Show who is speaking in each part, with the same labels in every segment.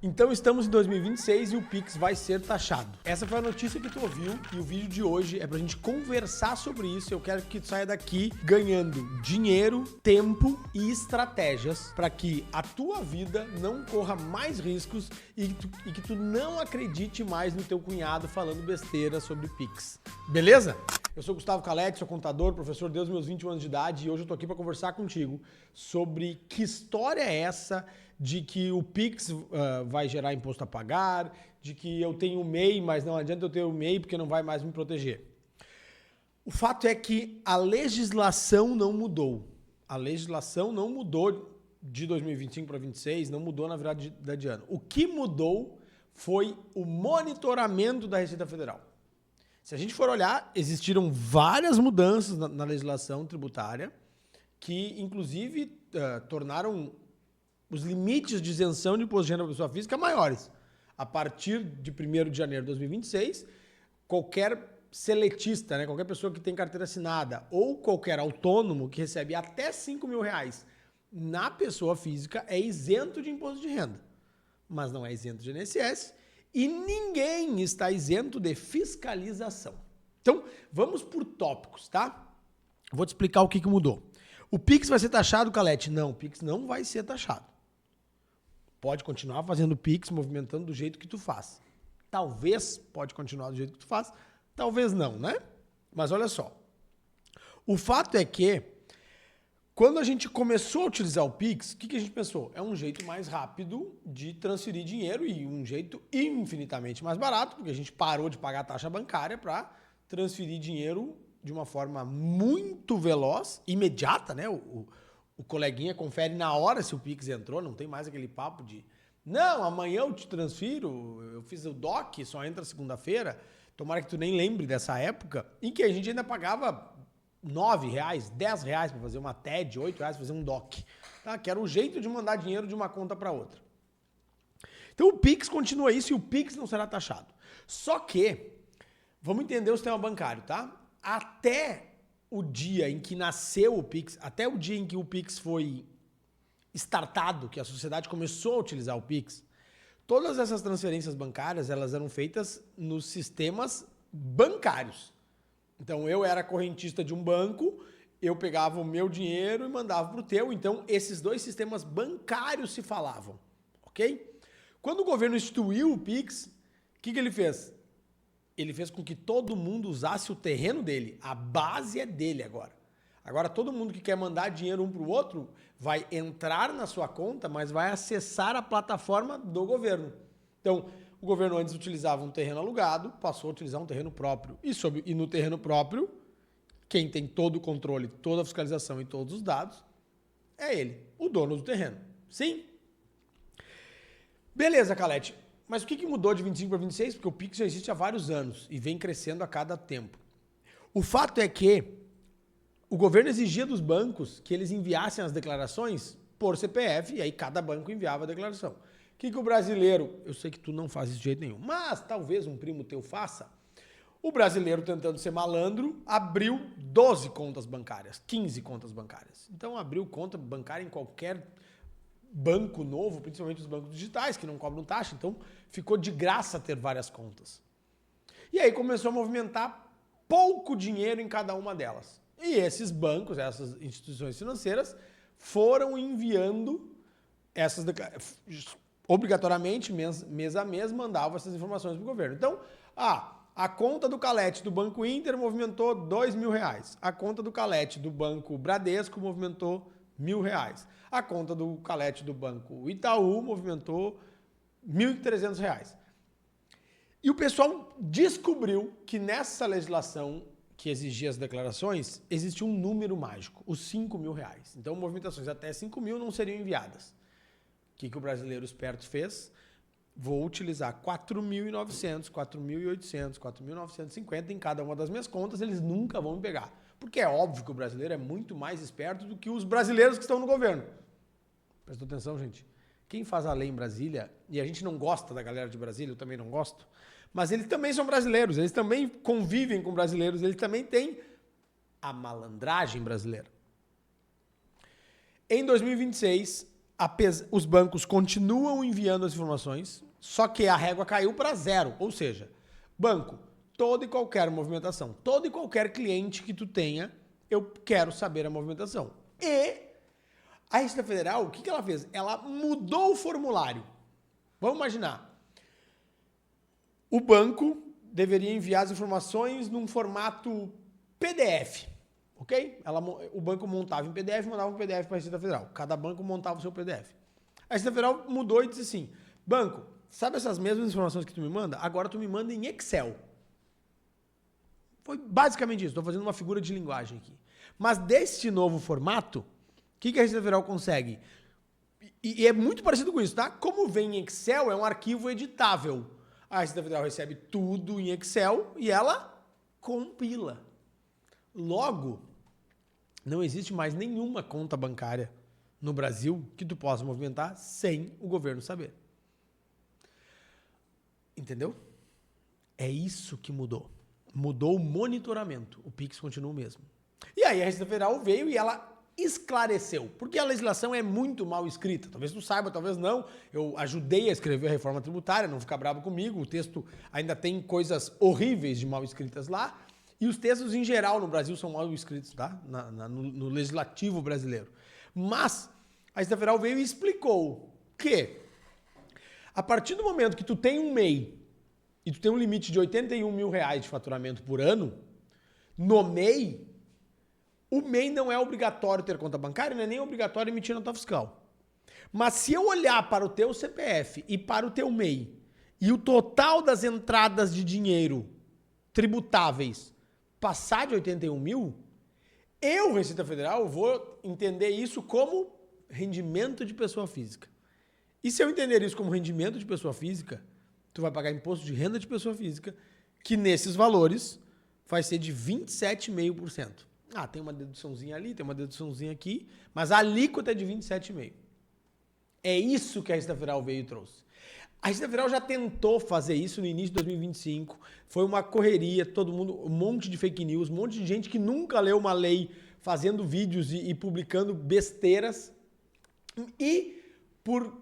Speaker 1: Então estamos em 2026 e o Pix vai ser taxado. Essa foi a notícia que tu ouviu e o vídeo de hoje é pra gente conversar sobre isso. Eu quero que tu saia daqui ganhando dinheiro, tempo e estratégias para que a tua vida não corra mais riscos e que tu não acredite mais no teu cunhado falando besteira sobre Pix. Beleza? Eu sou Gustavo Caletti, sou contador, professor desde os meus 21 anos de idade e hoje eu tô aqui para conversar contigo sobre que história é essa de que o Pix vai gerar imposto a pagar, de que eu tenho o MEI, mas não adianta eu ter o MEI porque não vai mais me proteger. O fato é que a legislação não mudou. A legislação não mudou de 2025 para 2026, não mudou na virada de ano. O que mudou foi o monitoramento da Receita Federal. Se a gente for olhar, existiram várias mudanças na legislação tributária que, inclusive, tornaram os limites de isenção de imposto de renda para pessoa física maiores. A partir de 1º de janeiro de 2026, qualquer seletista, né, qualquer pessoa que tem carteira assinada ou qualquer autônomo que recebe até R$5 mil na pessoa física é isento de imposto de renda, mas não é isento de INSS e ninguém está isento de fiscalização. Então, vamos por tópicos, tá? Vou te explicar o que mudou. O Pix vai ser taxado, Caletti? Não, o Pix não vai ser taxado. Pode continuar fazendo Pix, movimentando do jeito que tu faz. Talvez pode continuar do jeito que tu faz, talvez não, né? Mas olha só. O fato é que, quando a gente começou a utilizar o Pix, o que a gente pensou? É um jeito mais rápido de transferir dinheiro e um jeito infinitamente mais barato, porque a gente parou de pagar a taxa bancária para transferir dinheiro de uma forma muito veloz, imediata, né? O coleguinha confere na hora se o Pix entrou, não tem mais aquele papo de não, amanhã eu te transfiro, eu fiz o DOC, só entra segunda-feira. Tomara que tu nem lembre dessa época em que a gente ainda pagava R$9, R$10 para fazer uma TED, R$8 para fazer um DOC, tá? Que era o jeito de mandar dinheiro de uma conta para outra. Então o Pix continua isso e o Pix não será taxado. Só que, vamos entender o sistema bancário, tá? Até o dia em que nasceu o Pix, até o dia em que o Pix foi startado, que a sociedade começou a utilizar o Pix, todas essas transferências bancárias, elas eram feitas nos sistemas bancários. Então, eu era correntista de um banco, eu pegava o meu dinheiro e mandava para o teu. Então, esses dois sistemas bancários se falavam, ok? Quando o governo instituiu o Pix, o que ele fez? Ele fez com que todo mundo usasse o terreno dele. A base é dele agora. Agora, todo mundo que quer mandar dinheiro um para o outro vai entrar na sua conta, mas vai acessar a plataforma do governo. Então, o governo antes utilizava um terreno alugado, passou a utilizar um terreno próprio. E no terreno próprio, quem tem todo o controle, toda a fiscalização e todos os dados é ele, o dono do terreno. Sim? Beleza, Caletti. Mas o que mudou de 25 para 26? Porque o Pix já existe há vários anos e vem crescendo a cada tempo. O fato é que o governo exigia dos bancos que eles enviassem as declarações por CPF e aí cada banco enviava a declaração. O que o brasileiro, eu sei que tu não faz isso de jeito nenhum, mas talvez um primo teu faça. O brasileiro, tentando ser malandro, abriu 12 contas bancárias, 15 contas bancárias. Então abriu conta bancária em qualquer banco novo, principalmente os bancos digitais, que não cobram taxa, então ficou de graça ter várias contas. E aí começou a movimentar pouco dinheiro em cada uma delas. E esses bancos, essas instituições financeiras, foram enviando essas obrigatoriamente, mês a mês, mandavam essas informações para o governo. Então, a conta do Caletti do Banco Inter movimentou R$2 mil. A conta do Caletti do Banco Bradesco movimentou R$1.000. A conta do Caletti do Banco Itaú movimentou R$1.300. E o pessoal descobriu que nessa legislação que exigia as declarações, existe um número mágico, os R$5 mil. Então, movimentações até R$5 mil não seriam enviadas. O que o brasileiro esperto fez? Vou utilizar 4.900, 4.800, 4.950 em cada uma das minhas contas, eles nunca vão me pegar. Porque é óbvio que o brasileiro é muito mais esperto do que os brasileiros que estão no governo. Prestou atenção, gente? Quem faz a lei em Brasília, e a gente não gosta da galera de Brasília, eu também não gosto, mas eles também são brasileiros, eles também convivem com brasileiros, eles também têm a malandragem brasileira. Em 2026, os bancos continuam enviando as informações, só que a régua caiu para 0. Ou seja, banco, toda e qualquer movimentação, todo e qualquer cliente que tu tenha, eu quero saber a movimentação. E a Receita Federal, o que ela fez? Ela mudou o formulário. Vamos imaginar. O banco deveria enviar as informações num formato PDF, ok? O banco montava em PDF, mandava um PDF para a Receita Federal. Cada banco montava o seu PDF. A Receita Federal mudou e disse assim, banco, sabe essas mesmas informações que tu me manda? Agora tu me manda em Excel. Foi basicamente isso. Estou fazendo uma figura de linguagem aqui. Mas deste novo formato, o que a Receita Federal consegue? E é muito parecido com isso, tá? Como vem em Excel, é um arquivo editável. A Receita Federal recebe tudo em Excel e ela compila. Logo, não existe mais nenhuma conta bancária no Brasil que tu possa movimentar sem o governo saber. Entendeu? É isso que mudou. Mudou o monitoramento. O Pix continua o mesmo. E aí a Receita Federal veio e ela esclareceu. Porque a legislação é muito mal escrita. Talvez tu saiba, talvez não. Eu ajudei a escrever a reforma tributária, não fica bravo comigo. O texto ainda tem coisas horríveis de mal escritas lá. E os textos em geral no Brasil são mal escritos, tá? No legislativo brasileiro. Mas a Receita Federal veio e explicou que a partir do momento que tu tem um MEI e tu tem um limite de R$81 mil de faturamento por ano, no MEI, o MEI não é obrigatório ter conta bancária, não é nem obrigatório emitir nota fiscal. Mas se eu olhar para o teu CPF e para o teu MEI e o total das entradas de dinheiro tributáveis passar de 81 mil, eu, Receita Federal, vou entender isso como rendimento de pessoa física. E se eu entender isso como rendimento de pessoa física, tu vai pagar imposto de renda de pessoa física, que nesses valores vai ser de 27,5%. Ah, tem uma deduçãozinha ali, tem uma deduçãozinha aqui, mas a alíquota é de 27,5%. É isso que a Receita Federal veio e trouxe. A Receita Federal já tentou fazer isso no início de 2025, foi uma correria, todo mundo, um monte de fake news, um monte de gente que nunca leu uma lei fazendo vídeos e publicando besteiras. E por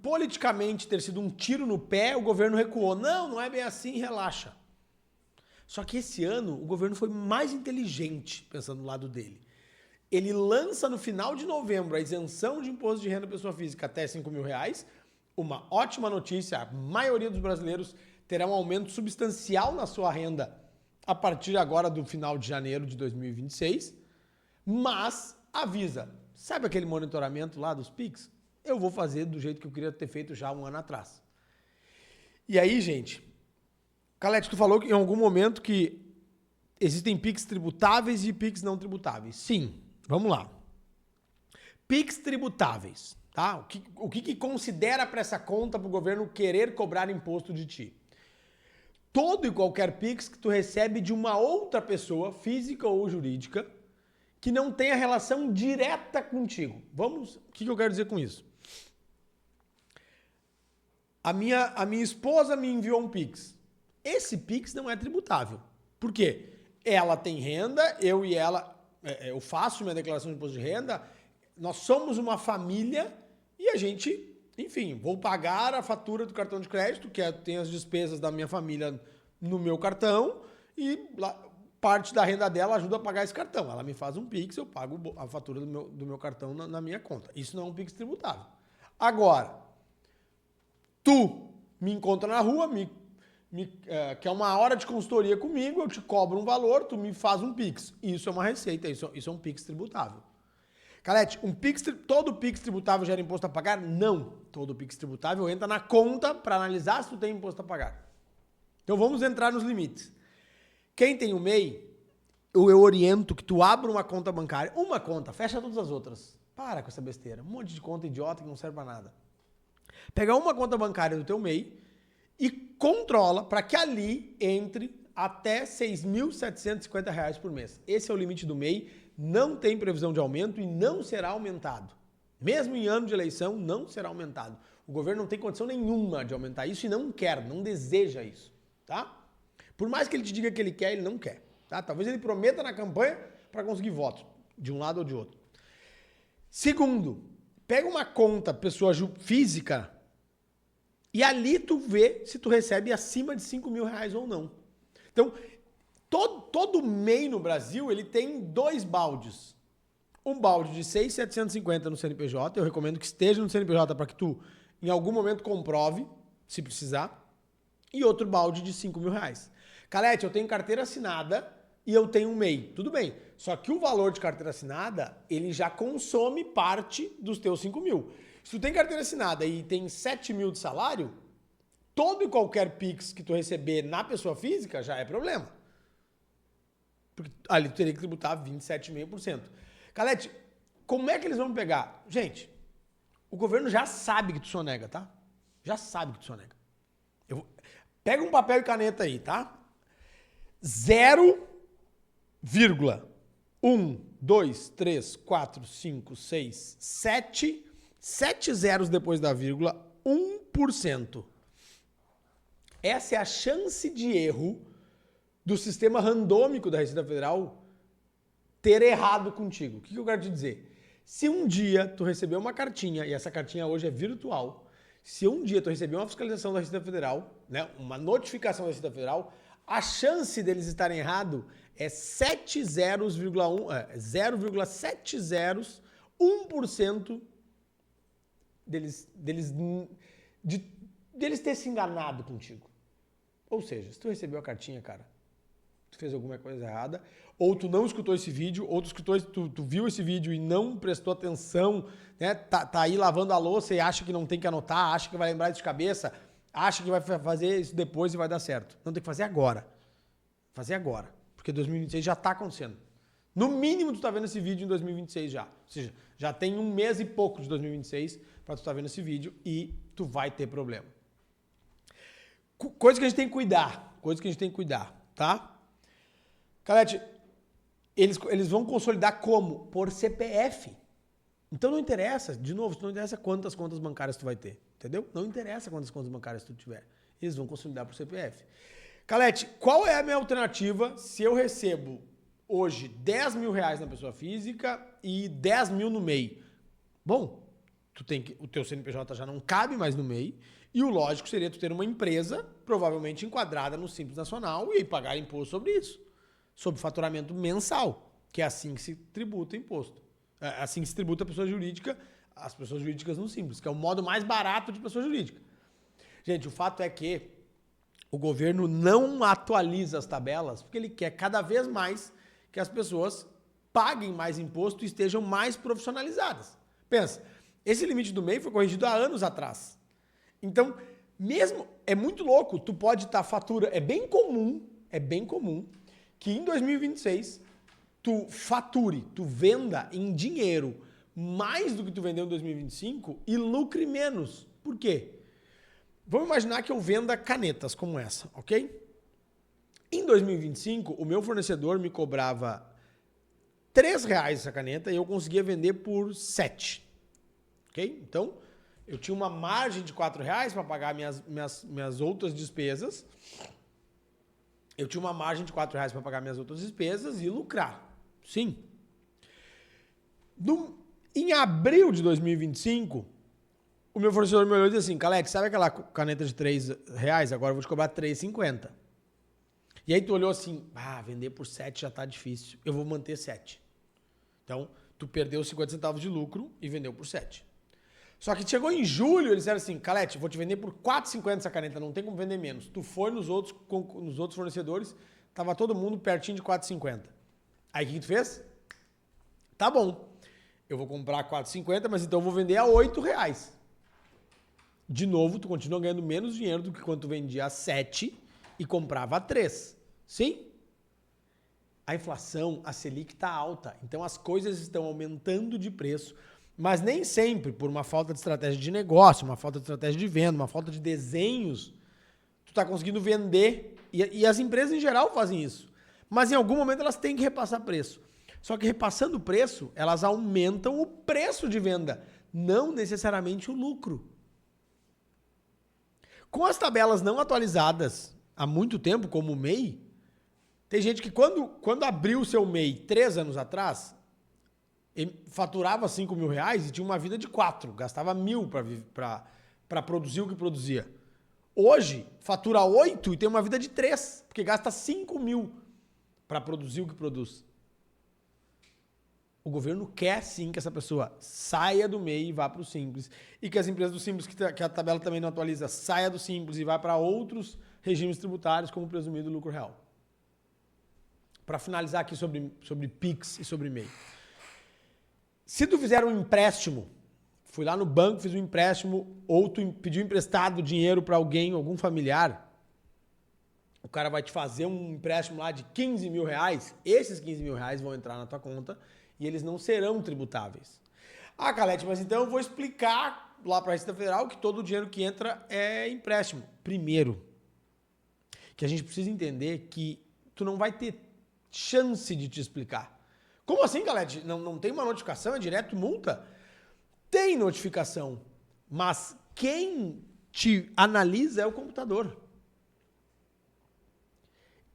Speaker 1: politicamente ter sido um tiro no pé, o governo recuou. Não é bem assim, relaxa. Só que esse ano o governo foi mais inteligente, pensando no lado dele. Ele lança no final de novembro a isenção de imposto de renda da pessoa física até R$5 mil. Uma ótima notícia, a maioria dos brasileiros terá um aumento substancial na sua renda a partir agora do final de janeiro de 2026. Mas avisa, sabe aquele monitoramento lá dos Pix? Eu vou fazer do jeito que eu queria ter feito já um ano atrás. E aí, gente, Calete, tu falou que em algum momento que existem Pix tributáveis e Pix não tributáveis. Sim, vamos lá. Pix tributáveis, tá? O que considera para essa conta para o governo querer cobrar imposto de ti? Todo e qualquer Pix que tu recebe de uma outra pessoa, física ou jurídica, que não tenha relação direta contigo. O que eu quero dizer com isso? A minha esposa me enviou um Pix. Esse Pix não é tributável. Por quê? Ela tem renda, eu e ela, eu faço minha declaração de imposto de renda, nós somos uma família e a gente, enfim, vou pagar a fatura do cartão de crédito, que tem as despesas da minha família no meu cartão e parte da renda dela ajuda a pagar esse cartão. Ela me faz um Pix, eu pago a fatura do meu cartão na minha conta. Isso não é um Pix tributável. Agora, tu me encontra na rua, quer uma hora de consultoria comigo, eu te cobro um valor, tu me faz um Pix. Isso é uma receita, isso é um Pix tributável. Calete, todo Pix tributável gera imposto a pagar? Não. Todo Pix tributável entra na conta para analisar se tu tem imposto a pagar. Então vamos entrar nos limites. Quem tem o MEI, eu oriento que tu abra uma conta bancária, uma conta, fecha todas as outras. Para com essa besteira. Um monte de conta idiota que não serve para nada. Pega uma conta bancária do teu MEI e controla para que ali entre até R$ 6.750 por mês. Esse é o limite do MEI, não tem previsão de aumento e não será aumentado. Mesmo em ano de eleição, não será aumentado. O governo não tem condição nenhuma de aumentar isso e não quer, não deseja isso, tá? Por mais que ele te diga que ele quer, ele não quer, tá? Talvez ele prometa na campanha para conseguir votos, de um lado ou de outro. Segundo, pega uma conta pessoa física e ali tu vê se tu recebe acima de 5 mil reais ou não. Então, todo MEI no Brasil, ele tem 2 baldes. Um balde de 6.750 no CNPJ, eu recomendo que esteja no CNPJ para que tu, em algum momento, comprove, se precisar. E outro balde de 5 mil reais. Calete, eu tenho carteira assinada e eu tenho um MEI. Tudo bem. Só que o valor de carteira assinada, ele já consome parte dos teus 5 mil. Se tu tem carteira assinada e tem 7 mil de salário, todo e qualquer Pix que tu receber na pessoa física já é problema. Porque ali tu teria que tributar 27,5%. Calete, como é que eles vão pegar? Gente, o governo já sabe que tu sonega, tá? Já sabe que tu sonega. Pega um papel e caneta aí, tá? 0,1, 2, 3, 4, 5, 6, 7, 7 zeros depois da vírgula, 1%. Essa é a chance de erro do sistema randômico da Receita Federal ter errado contigo. O que eu quero te dizer? Se um dia tu receber uma cartinha, e essa cartinha hoje é virtual, se um dia tu receber uma fiscalização da Receita Federal, né, uma notificação da Receita Federal, a chance deles estarem errado é 0,70, 1% deles ter se enganado contigo. Ou seja, se tu recebeu a cartinha, cara, tu fez alguma coisa errada, ou tu não escutou esse vídeo, ou tu viu esse vídeo e não prestou atenção, né? Tá aí lavando a louça e acha que não tem que anotar, acha que vai lembrar isso de cabeça, acha que vai fazer isso depois e vai dar certo. Não, tem que fazer agora. Fazer agora. Porque 2026 já tá acontecendo. No mínimo tu tá vendo esse vídeo em 2026 já. Ou seja, já tem 1 mês e pouco de 2026 pra tu tá vendo esse vídeo e tu vai ter problema. Coisa que a gente tem que cuidar. Coisa que a gente tem que cuidar, tá? Calete, eles vão consolidar como? Por CPF. Então não interessa, de novo, não interessa quantas contas bancárias tu vai ter, entendeu? Não interessa quantas contas bancárias tu tiver. Eles vão consolidar por CPF. Calete, qual é a minha alternativa se eu recebo hoje 10 mil reais na pessoa física e 10 mil no MEI? Bom, o teu CNPJ já não cabe mais no MEI e o lógico seria tu ter uma empresa provavelmente enquadrada no Simples Nacional e pagar imposto sobre isso. Sobre faturamento mensal, que é assim que se tributa imposto. É assim que se tributa a pessoa jurídica, as pessoas jurídicas no Simples, que é o modo mais barato de pessoa jurídica. Gente, o fato é que o governo não atualiza as tabelas porque ele quer cada vez mais que as pessoas paguem mais imposto e estejam mais profissionalizadas. Pensa, esse limite do MEI foi corrigido há anos atrás. Então, mesmo, é muito louco, tu pode estar fatura, é bem comum que em 2026 tu fature, tu venda em dinheiro mais do que tu vendeu em 2025 e lucre menos. Por quê? Vamos imaginar que eu venda canetas como essa, ok? Em 2025, o meu fornecedor me cobrava R$3 essa caneta e eu conseguia vender por 7. Ok? Então, eu tinha uma margem de R$4 para pagar minhas outras despesas. Eu tinha uma margem de R$4 para pagar minhas outras despesas e lucrar. Sim. Em abril de 2025, o meu fornecedor me olhou e disse assim, Calete, sabe aquela caneta de R$3? Agora eu vou te cobrar R$3,50. E aí tu olhou assim, vender por 7 já tá difícil, eu vou manter 7. Então, tu perdeu 50 centavos de lucro e vendeu por 7. Só que chegou em julho, eles disseram assim, Calete, vou te vender por R$4,50 essa caneta, não tem como vender menos. Tu foi nos outros fornecedores, tava todo mundo pertinho de R$4,50. Aí o que tu fez? Tá bom, eu vou comprar R$4,50, mas então eu vou vender a R$8. De novo, tu continua ganhando menos dinheiro do que quando tu vendia a 7 e comprava a 3. Sim? A inflação, a Selic está alta, então as coisas estão aumentando de preço, mas nem sempre por uma falta de estratégia de negócio, uma falta de estratégia de venda, uma falta de desenhos, tu está conseguindo vender, e as empresas em geral fazem isso, mas em algum momento elas têm que repassar preço. Só que repassando o preço, elas aumentam o preço de venda, não necessariamente o lucro. Com as tabelas não atualizadas há muito tempo, como o MEI, tem gente que quando abriu o seu MEI 3 anos atrás, faturava 5 mil reais e tinha uma vida de 4, gastava 1.000 para produzir o que produzia. Hoje, fatura 8 e tem uma vida de 3, porque gasta 5 mil para produzir o que produz. O governo quer sim que essa pessoa saia do MEI e vá para o Simples. E que as empresas do Simples, que a tabela também não atualiza, saia do Simples e vá para outros regimes tributários, como o presumido lucro real. Para finalizar aqui sobre PIX e sobre MEI. Se tu fizer um empréstimo, fui lá no banco, fiz um empréstimo, ou tu pediu emprestado dinheiro para alguém, algum familiar, o cara vai te fazer um empréstimo lá de 15 mil reais, esses 15 mil reais vão entrar na tua conta e eles não serão tributáveis. Ah, Calete, mas então eu vou explicar lá para a Receita Federal que todo o dinheiro que entra é empréstimo. Primeiro, que a gente precisa entender que tu não vai ter chance de te explicar. Como assim, Calete? Não tem uma notificação, é direto multa? Tem notificação, mas quem te analisa é o computador.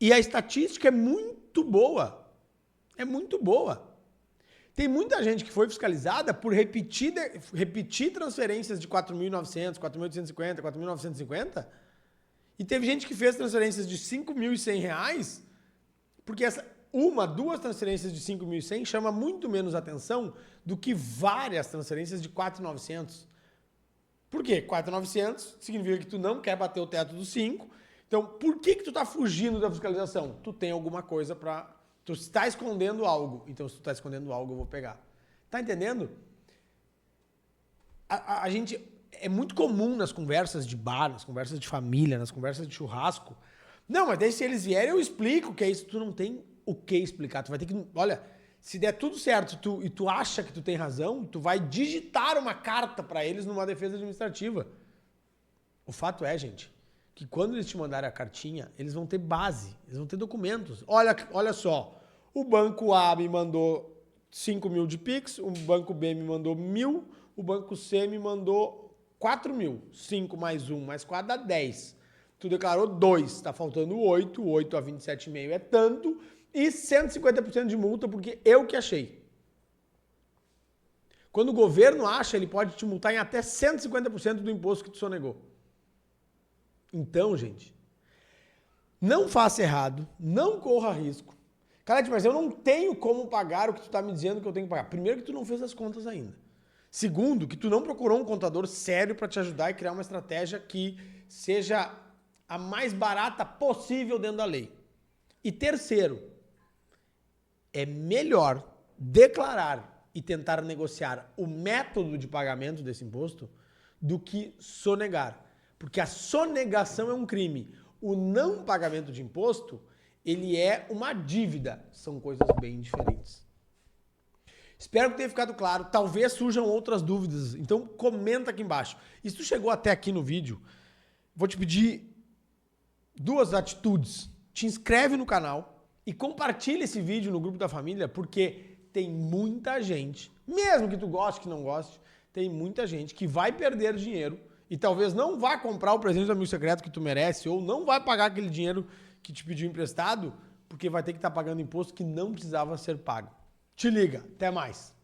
Speaker 1: E a estatística é muito boa. É muito boa. Tem muita gente que foi fiscalizada por repetir transferências de 4.900, 4.850, 4.950. E teve gente que fez transferências de 5.100 reais, porque duas transferências de 5.100 chama muito menos atenção do que várias transferências de 4.900. Por quê? 4.900 significa que tu não quer bater o teto dos 5. Então, por que tu tá fugindo da fiscalização? Tu tem alguma coisa para... Tu está escondendo algo. Então, se tu está escondendo algo, eu vou pegar. Tá entendendo? A gente... É muito comum nas conversas de bar, nas conversas de família, nas conversas de churrasco. Não, mas daí se eles vierem, eu explico que é isso. Tu não tem o que explicar. Tu vai ter que... Olha, se der tudo certo e tu acha que tu tem razão, tu vai digitar uma carta para eles numa defesa administrativa. O fato é, gente, que quando eles te mandarem a cartinha, eles vão ter base, eles vão ter documentos. Olha só, o banco A me mandou 5 mil de Pix, o banco B me mandou 1.000, o banco C me mandou 4 mil. 5 mais 1 mais 4 dá 10. Tu declarou 2, tá faltando 8, 8 a 27,5 é tanto, e 150% de multa porque eu que achei. Quando o governo acha, ele pode te multar em até 150% do imposto que tu sonegou. Então, gente, não faça errado, não corra risco. Calete, mas eu não tenho como pagar o que tu está me dizendo que eu tenho que pagar. Primeiro que tu não fez as contas ainda. Segundo, que tu não procurou um contador sério para te ajudar e criar uma estratégia que seja a mais barata possível dentro da lei. E terceiro, é melhor declarar e tentar negociar o método de pagamento desse imposto do que sonegar. Porque a sonegação é um crime. O não pagamento de imposto, ele é uma dívida. São coisas bem diferentes. Espero que tenha ficado claro. Talvez surjam outras dúvidas. Então comenta aqui embaixo. E se tu chegou até aqui no vídeo, vou te pedir 2 atitudes. Te inscreve no canal e compartilha esse vídeo no grupo da família, porque tem muita gente, mesmo que tu goste, que não goste, tem muita gente que vai perder dinheiro e talvez não vá comprar o presente do amigo secreto que tu merece, ou não vai pagar aquele dinheiro que te pediu emprestado, porque vai ter que estar pagando imposto que não precisava ser pago. Te liga, até mais.